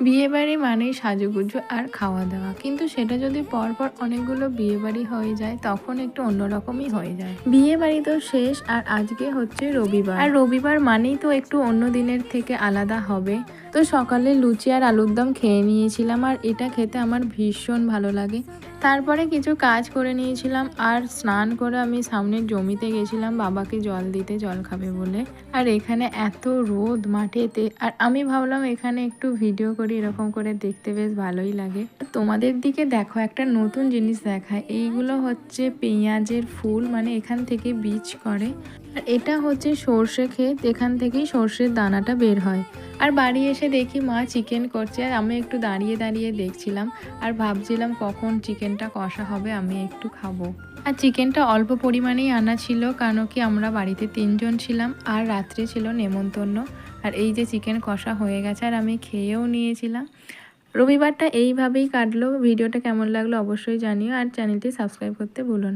বিয়েবাড়ি মানেই সাজুগুজু আর খাওয়া দাওয়া, কিন্তু সেটা যদি পরপর অনেকগুলো বিয়েবাড়ি হয়ে যায় তখন একটু অন্যরকমই হয়ে যায়। বিয়েবাড়ি তো শেষ, আর আজকে হচ্ছে রবিবার, আর রবিবার মানেই তো একটু অন্য দিনের থেকে আলাদা হবে। তো সকালে লুচি আর আলুর দম খেয়ে নিয়েছিলাম, আর এটা খেতে আমার ভীষণ ভালো লাগে। তারপরে কিছু কাজ করে নিয়েছিলাম, আর স্নান করে আমি সামনের জমিতে গেছিলাম বাবাকে জল দিতে, জল খাবে বলে। আর এখানে এত রোদ মাঠেতে, আর আমি ভাবলাম এখানে একটু ভিডিও করি, এরকম করে দেখতে বেশ ভালোই লাগে। তোমাদের দিকে দেখো একটা নতুন জিনিস দেখায়, এইগুলো হচ্ছে পেঁয়াজের ফুল, মানে এখান থেকে বীজ করে। আর এটা হচ্ছে সর্ষে ক্ষেত, এখান থেকেই সর্ষের দানাটা বের হয়। আর বাড়ি এসে দেখি মা চিকেন করছে, আর আমি একটু দাঁড়িয়ে দাঁড়িয়ে দেখছিলাম আর ভাবছিলাম কখন চিকেনটা কষা হবে, আমি একটু খাবো। আর চিকেনটা অল্প পরিমাণেই আনা ছিল, কারণ কি আমরা বাড়িতে 3 জন ছিলাম আর রাত্রে ছিল নেমন্তন্ন। আর এই যে চিকেন কষা হয়ে গেছে, আর আমি খেয়েও নিয়েছিলাম। রবিবারটা এইভাবেই কাটলো। ভিডিওটা কেমন লাগলো অবশ্যই জানিও, আর চ্যানেলটি সাবস্ক্রাইব করতে ভুলো না।